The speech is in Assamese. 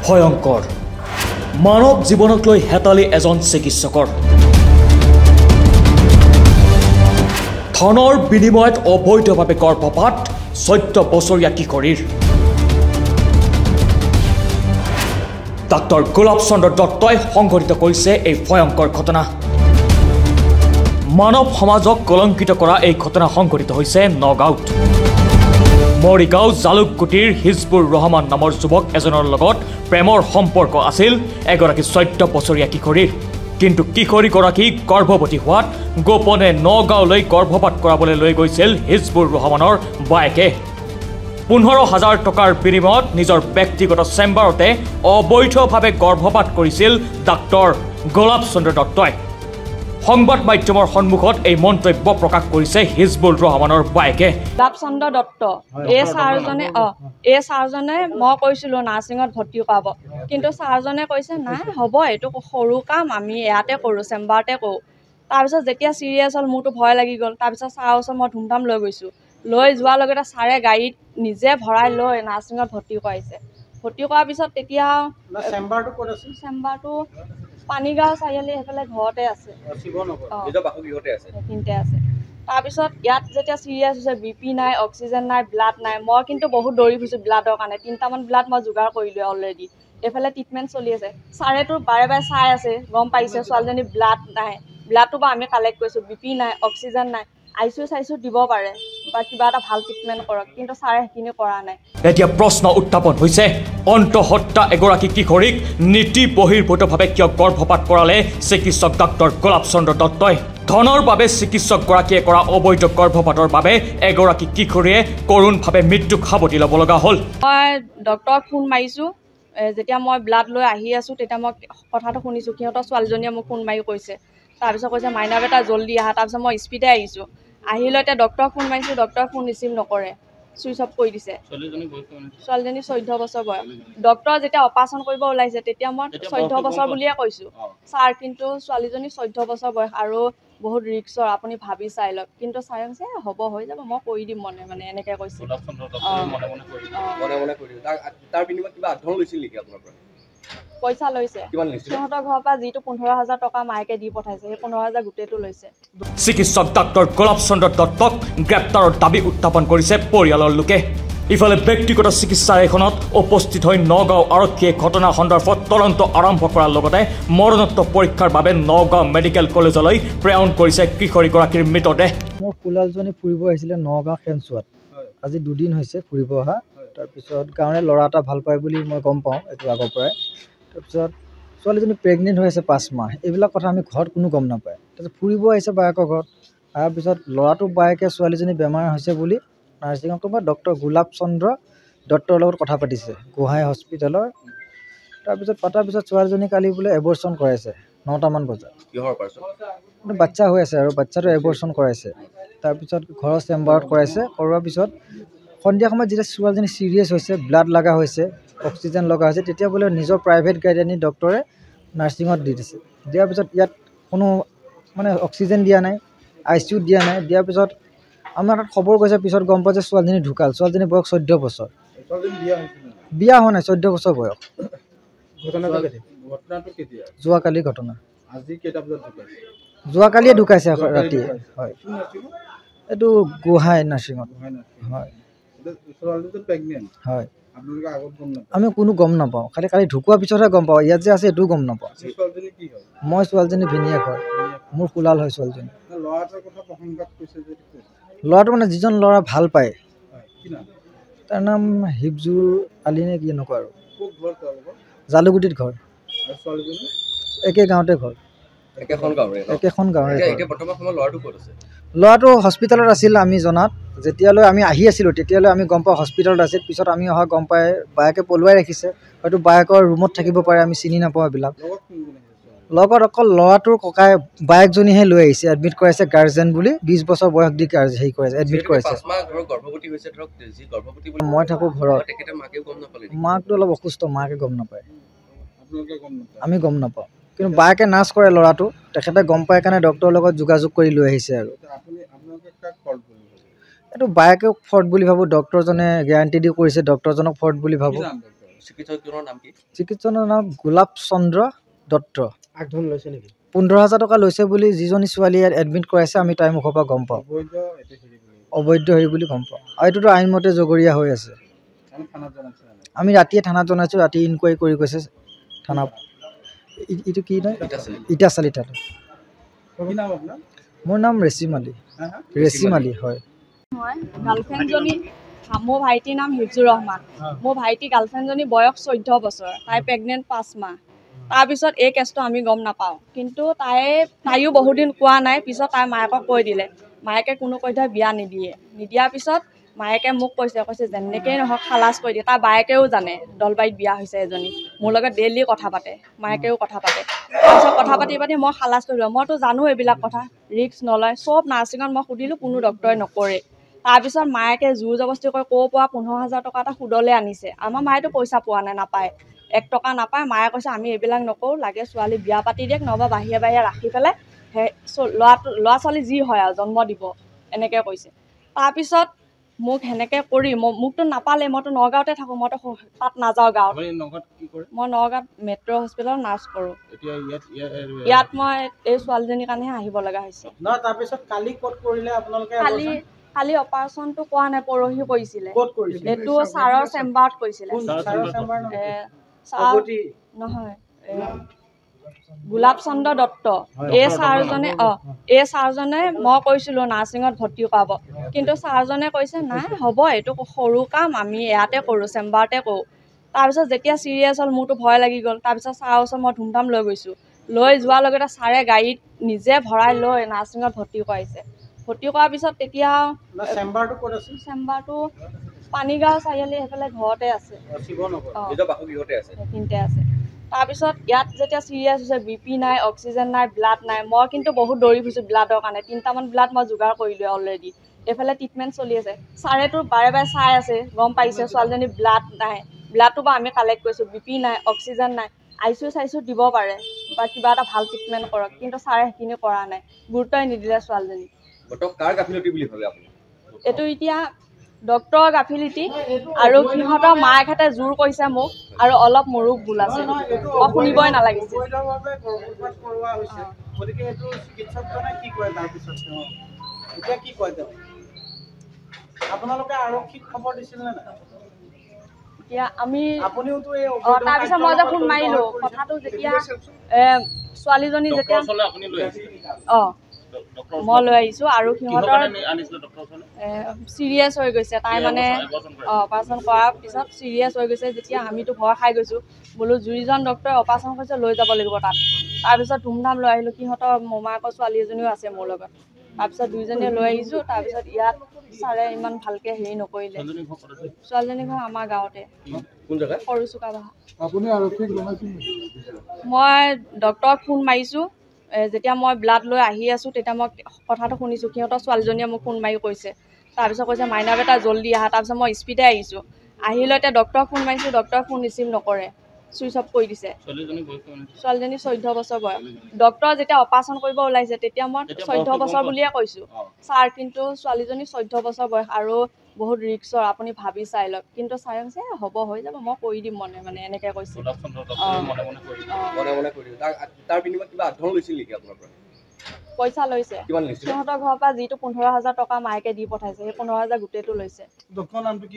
ভয়ংকৰ মানৱ জীৱনক লৈ হেতালি এজন চিকিৎসকৰ ধনৰ বিনিময়ত অবৈধভাৱে গৰ্ভপাত 14 বছৰীয়া কিশোৰীৰ ডাক্তৰ গোলাপ চন্দ্ৰ দত্তই সংঘটিত কৰিছে এই ভয়ংকৰ ঘটনা মানৱ সমাজক কলংকিত কৰা এই ঘটনা সংঘটিত হৈছে নগাঁৱত মৰিগাঁও জালুকগুটিৰ হিজবুৰ ৰহমান নামৰ যুৱক এজনৰ লগত প্ৰেমৰ সম্পৰ্ক আছিল এগৰাকী 14 বছৰীয়া কিশোৰীৰ কিন্তু কিশোৰীগৰাকী গৰ্ভৱতী হোৱাত গোপনে নগাঁৱলৈ গৰ্ভপাত কৰাবলৈ লৈ গৈছিল হিজবুৰ ৰহমানৰ বায়েকে 15,000 টকাৰ বিনিময়ত নিজৰ ব্যক্তিগত চেম্বাৰতে অবৈধভাৱে গৰ্ভপাত কৰিছিল ডাক্তৰ গোলাপ চন্দ্ৰ দত্তই সংবাদ মাধ্যমৰ সন্মুখত এই মন্তব্য প্ৰকাশ কৰিছে হিজবুৰ ৰহমানৰ বায়েকে গোলাপ চন্দ্ৰ দত্ত এই ছাৰজনে মই কৈছিলোঁ নাৰ্ছিঙত ভৰ্তি কৰাব কিন্তু ছাৰজনে কৈছে নাই হ'ব এইটো সৰু কাম আমি ইয়াতে কৰোঁ চেম্বাৰতে কৰোঁ তাৰপিছত যেতিয়া চিৰিয়াছ হ'ল মোৰতো ভয় লাগি গ'ল তাৰপিছত ছাৰৰ ওচৰত মই ধুমধাম লৈ গৈছোঁ লৈ যোৱাৰ লগতে ছাৰে গাড়ীত নিজে ভৰাই লৈ নাৰ্ছিঙত ভৰ্তি কৰাইছে ভৰ্তি কৰাৰ পিছত তেতিয়া চেম্বাৰটো পানীগাঁও চাৰিআলি সেইফালে ঘৰতে আছে সেইখিনিতে আছে তাৰপিছত ইয়াত যেতিয়া চিৰিয়াছ হৈছে BP নাই অক্সিজেন নাই ব্লাড নাই মই কিন্তু বহুত দৌৰি ফুৰিছোঁ ব্লাডৰ কাৰণে 3টামান ব্লাড মই যোগাৰ কৰিলোঁ অলৰেডি এইফালে ট্ৰিটমেণ্ট চলি আছে ছাৰেতো বাৰে বাৰে চাই আছে গম পাইছে ছোৱালীজনী ব্লাড নাই ব্লাডটো বা আমি কালেক্ট কৰিছোঁ BP নাই অক্সিজেন নাই ICU দিব পাৰে বা কিবা এটা ভাল ট্ৰিটমেণ্ট কৰক কিন্তু ছাৰে সেইখিনি কৰা নাই এতিয়া প্ৰশ্ন উত্থাপন হৈছে অন্তঃহত্যা এগৰাকী কিশোৰীক নীতি বহিৰ্ভূতভাৱে কিয় গৰ্ভপাত কৰালে চিকিৎসক ডাক্তৰ গোলাপ চন্দ্ৰ দত্তই ধনৰ বাবে চিকিৎসকগৰাকীয়ে কৰা অবৈধ গৰ্ভপাতৰ বাবে এগৰাকী কিশোৰীয়ে কৰোণভাৱে মৃত্যুক সাৱটি ল'ব লগা হ'ল মই ডক্তৰক ফোন মাৰিছোঁ যেতিয়া মই ব্লাড লৈ আহি আছোঁ তেতিয়া মই কথাটো শুনিছোঁ সিহঁতৰ ছোৱালীজনীয়ে মোক ফোন মাৰি কৈছে তাৰপিছত কৈছে মাইনা বেটা জল্দি আহা তাৰপিছত মই স্পীডে আহিছোঁ আহি লৈ এতিয়া ডক্তৰক ফোন মাৰিছোঁ ডক্তৰে ফোন ৰিচিভ নকৰে চুইচ অফ কৰি দিছে ছোৱালীজনী 14 বছৰ বয়স ডক্তৰ যেতিয়া অপাৰেশ্যন কৰিব ওলাইছে তেতিয়া মই 14 বছৰ বুলিয়ে কৈছোঁ ছাৰ কিন্তু ছোৱালীজনী 14 বছৰ বয়স আৰু বহুত ৰিক্সৰ আপুনি ভাবি চাই লওক কিন্তু ছাৰে কৈছে হ'ব হৈ যাব মই কৰি দিম মানে এনেকৈ কৈছে পইচা লৈছে সিহঁতৰ ঘৰৰ পৰা যিটো 15,000 টকা মায়েকে দি পঠাইছে সেই 15,000 গোটেইটো লৈছে চিকিৎসক ডাক্তৰ গোলাপ চন্দ্ৰ দত্তক গ্ৰেপ্তাৰৰ দাবী উত্থাপন কৰিছে পৰিয়ালৰ লোকে ইফালে ব্যক্তিগত চিকিৎসালয়খনত উপস্থিত হৈ নগাঁও আৰক্ষীয়ে ঘটনা সন্দৰ্ভত তদন্ত আৰম্ভ কৰাৰ লগতে মৰণোত্তৰ পৰীক্ষাৰ বাবে নগাঁও মেডিকেল কলেজলৈ প্ৰেৰণ কৰিছে কিশোৰীগৰাকীৰ মৃতদেহ মোৰ কুলালজনী ফুৰিব আহিছিলে নগাঁও খেনচুৱাত আজি দুদিন হৈছে ফুৰিব অহা তাৰপিছত গাঁৱৰে ল'ৰা এটা ভাল পায় বুলি মই গম পাওঁ এইটো আগৰ পৰাই তাৰপিছত ছোৱালীজনী প্ৰেগনেণ্ট হৈ আছে 5 মাহ এইবিলাক কথা আমি ঘৰত কোনো গম নাপায় তাৰপিছত ফুৰিব আহিছে বায়েকৰ ঘৰত তাৰপিছত ল'ৰাটো বায়েকে ছোৱালীজনী বেমাৰ হৈছে বুলি নাৰ্ছিঙৰ পৰা ডক্তৰ গোলাপ চন্দ্ৰ দত্তৰ লগত কথা পাতিছে গোহাঁই হস্পিটেলৰ তাৰপিছত পতাৰ পিছত ছোৱালীজনী কালি বোলে এবৰ্চন কৰাইছে 9টামান বজাত বাচ্চা হৈ আছে আৰু বাচ্চাটো এবৰ্চন কৰাইছে তাৰপিছত ঘৰৰ চেম্বাৰত কৰাইছে কৰোৱাৰ পিছত সন্ধিয়া সময়ত যেতিয়া ছোৱালীজনী চিৰিয়াছ হৈছে ব্লাড লগা হৈছে অক্সিজেন লগা হৈছে তেতিয়া বোলে নিজৰ প্ৰাইভেট গাড়ী আনি ডক্টৰে নাৰ্ছিঙত দি দিছে দিয়াৰ পিছত ইয়াত কোনো মানে অক্সিজেন দিয়া নাই ICU দিয়া নাই দিয়াৰ পিছত আমাৰ তাত খবৰ গৈছে পিছত গম পোৱা যে ছোৱালীজনী ঢুকাল ছোৱালীজনী বয়স 14 বছৰ বিয়া হোৱা নাই 14 বছৰ বয়স যোৱাকালিৰ ঘটনা যোৱাকালিয়ে ঢুকাইছে ৰাতি হয় এইটো গোহাঁই নাৰ্ছিঙত হয় হয় আমি কোনো গম নাপাওঁ খালি কালি ঢুকোৱাৰ পিছতহে গম পাওঁ ইয়াত যে আছে এইটোও গম নাপাওঁ মই ছোৱালীজনী ভিনীয়েক হয় মোৰ কুলাল হয় ছোৱালীজনী ল'ৰাটো মানে যিজন ল'ৰা ভাল পায় তাৰ নাম হিবজুৰ আলী নে কি এনেকুৱা আৰু জালুকগুটিত ঘৰ একে গাঁৱতে ঘৰ একেখন গাঁৱৰে ল'ৰাটো হস্পিটেলত আছিল আমি জনাত যেতিয়ালৈ আমি আহি আছিলোঁ তেতিয়ালৈ আমি গম পাওঁ হস্পিটেলত আছিল পিছত আমি অহা গম পাই বায়েকে পলুৱাই ৰাখিছে হয়তো বায়েকৰ ৰুমত থাকিব পাৰে আমি চিনি নাপাওঁ এইবিলাক লগত অকল ল'ৰাটোৰ ককাই বায়েকজনীহে লৈ আহিছে এডমিট কৰাইছে গাৰ্জেন বুলি 20 বছৰ বয়স দি হেৰি কৰাইছে এডমিট কৰাইছে মই থাকোঁ ঘৰত মাকটো অলপ অসুস্থ মাকে গম নাপায় আমি গম নাপাওঁ কিন্তু বায়েকে নাৰ্ছ কৰে ল'ৰাটো তেখেতে গম পায় কাৰণে ডক্টৰৰ লগত যোগাযোগ কৰি লৈ আহিছে আৰু এইটো বায়েকে ফৰ্ট বুলি ভাবোঁ ডক্টৰজনে গেৰাণ্টি দি কৰিছে ডক্টৰজনক ফৰ্ট বুলি ভাবোঁ চিকিৎসকজনৰ নাম কি? চিকিৎসকৰ নাম গোলাপ চন্দ্ৰ দত্ত। আগধন লৈছে নেকি? 15,000 টকা লৈছে বুলি যিজনী ছোৱালী ইয়াত এডমিট কৰাইছে আমি তাইৰ মুখৰ পৰা গম পাওঁ। অবৈধ হেৰি বুলি গম পাওঁ, আৰু এইটোতো আইনমতে জগৰীয়া হৈ আছে। আমি ৰাতিয়ে থানাত জনাইছোঁ, ৰাতি ইনকুৱাৰী কৰি কৈছে থানা। এইটো কি নাই ইটাচালি থানা। মোৰ নাম ৰেচিম আলী। ৰেচিম আলী হয়। মই গাৰ্লফ্ৰেণ্ডজনী, মোৰ ভাইটিৰ নাম হিফজুৰ ৰহমান। মোৰ ভাইটি গাৰ্লফ্ৰেণ্ডজনী বয়স 14 বছৰ, তাই প্ৰেগনেণ্ট 5 মাহ। তাৰপিছত এই কেছটো আমি গম নাপাওঁ, কিন্তু তাইও বহুদিন কোৱা নাই। পিছত তাইৰ মায়েকক কৈ দিলে, মায়েকে কোনো পধ্যে বিয়া নিদিয়াৰ পিছত মায়েকে মোক কৈছে যেনেকেই নহওক খালাচ কৰি দিয়ে। তাৰ বায়েকেও জানে দলবাৰীত বিয়া হৈছে এজনী, মোৰ লগত ডেইলি কথা পাতে, মায়েকেও কথা পাতে। তাৰপিছত কথা পাতি মই খালাচ কৰি দিওঁ। মইতো জানো এইবিলাক কথা, ৰিস্ক নলয়। চব নাৰ্ছিঙত মই সুধিলোঁ, কোনো ডক্টৰে নকৰে। তাৰপিছত মায়েকে জোৰ জবস্তি কৰি ক'ৰ পৰা 15,000 টকা এটা সুদলৈ আনিছে। আমাৰ মায়েতো পইচা পোৱা নাই, নাপায়, 1 টকা নাপায়। মায়ে কৈছে আমি এইবিলাক নকৰোঁ, লাগে ছোৱালী বিয়া পাতি দিয়ক, নহ'বা বাহিৰে ৰাখি পেলাই সেই ল'ৰা ছোৱালী যি হয় আৰু জন্ম দিব, এনেকৈ কৈছে। তাৰপিছত মোক সেনেকৈ কৰি মোকতো নাপালে, মইতো নগাঁৱতে থাকোঁ, মইতো তাত নাযাওঁ গাঁৱত। মই নগাঁৱত মেট্ৰ' হস্পিটেলত নাৰ্ছ কৰোঁ। ইয়াত মই এই ছোৱালীজনীৰ কাৰণেহে আহিব লগা হৈছে। কালি অপাৰেশ্যনটো কোৱা নাই, পৰহি কৰিছিলে। এইটো ছাৰৰ চেম্বাৰত কৰিছিলে। নহয়, গোলাপ চন্দ্ৰ দত্ত। এই ছাৰজনে মই কৈছিলোঁ নাৰ্ছিঙত ভৰ্তি কৰাব, কিন্তু ছাৰজনে কৈছে নাই হ'ব, এইটো সৰু কাম, আমি ইয়াতে কৰোঁ, চেম্বাৰতে কৰোঁ। তাৰপিছত যেতিয়া চিৰিয়াছ হ'ল, মোৰতো ভয় লাগি গ'ল। তাৰপিছত ছাৰৰ ওচৰত মই ধুমধাম লৈ গৈছোঁ। লৈ যোৱাৰ লগতে ছাৰে গাড়ীত নিজে ভৰাই লৈ নাৰ্ছিঙত ভৰ্তি কৰাইছে। ভৰ্তি কৰাৰ পিছত তেতিয়া চেম্বাৰটো পানীগাঁও চাৰিআলি সেইফালে ঘৰতে আছে, সেইখিনিতে আছে। তাৰপিছত ইয়াত যেতিয়া চিৰিয়াছ হৈছে, BP নাই, অক্সিজেন নাই, ব্লাড নাই। মই কিন্তু বহুত দৌৰি ফুৰিছোঁ ব্লাডৰ কাৰণে, 3টামান ব্লাড মই যোগাৰ কৰিলোঁ অলৰেডি। এইফালে ট্ৰিটমেণ্ট চলি আছে। ছাৰেতো বাৰে চাই আছে, গম পাইছে ছোৱালীজনী ব্লাড নাই। ব্লাডটো বাৰু আমি কালেক্ট কৰিছোঁ, BP নাই, অক্সিজেন নাই। ICU দিব পাৰে বা কিবা এটা ভাল ট্ৰিটমেণ্ট কৰক, কিন্তু ছাৰে সেইখিনি কৰা নাই, গুৰুত্বই নিদিলে ছোৱালীজনী। এইটো এতিয়া ডক্টৰৰ গাফিলতি আৰু সিহঁতৰ মাকহঁতে জোৰ কৰিছে মোক, আৰু অলপ মোৰো ভুল আছে, মই শুনিবই নালাগিছিল। এতিয়া আমি তাৰপিছত মই যে ফোন মাৰিলোঁ, কথাটো যেতিয়া ছোৱালীজনী যেতিয়া মই লৈ আহিছোঁ, আৰু সিহঁতৰ চিৰিয়াছ হৈ গৈছে। তাই মানে অপাৰেশ্যন কৰাৰ পিছত চিৰিয়াছ হৈ গৈছে যেতিয়া, আমিতো ভয় খাই গৈছোঁ। বোলো যিজন ডক্টৰে অপাৰেশ্যন কৰিছে লৈ যাব লাগিব তাত। তাৰপিছত ধুমধাম লৈ আহিলোঁ। সিহঁতৰ মোমায়েকৰ ছোৱালী এজনীও আছে মোৰ লগত। তাৰপিছত দুইজনীয়ে লৈ আহিছোঁ। তাৰপিছত ইয়াত ছাৰে ইমান ভালকৈ হেৰি নকৰিলে। ছোৱালীজনীৰ ঘৰ আমাৰ গাঁৱতে, সৰু চুকাবাহা। মই ডক্টৰক ফোন মাৰিছোঁ। যেতিয়া মই ব্লাড লৈ আহি আছোঁ, তেতিয়া মই কথাটো শুনিছোঁ, সিহঁতৰ ছোৱালীজনীয়ে মোক ফোন মাৰি কৈছে। তাৰপিছত কৈছে মাইনা বেটা জল্দি আহা। তাৰপিছত মই স্পীডে আহিছোঁ। আহি লৈ এতিয়া ডক্টৰক ফোন মাৰিছোঁ, ডক্টৰে ফোন ৰিচিভ নকৰে, চুইচ অফ কৰি দিছে। ছোৱালীজনী 14 বছৰ বয়স। ডক্টৰ যেতিয়া অপাৰেশ্যন কৰিব ওলাইছে, তেতিয়া মই 14 বছৰ বুলিয়ে কৈছোঁ ছাৰ, কিন্তু ছোৱালীজনী 14 বছৰ বয়স আৰু বহুত ৰিক্সৰ, আপুনি ভাবি চাই লওক। কিন্তু ছাৰে কৈছে হ'ব, হৈ যাব, মই কৰি দিম মানে এনেকৈ কৈছে। পইচা লৈছে সিহঁতৰ ঘৰৰ পৰা, যিটো 15,000 টকা মায়েকে দি পঠাইছে, সেই 15,000 গোটেইটো লৈছে।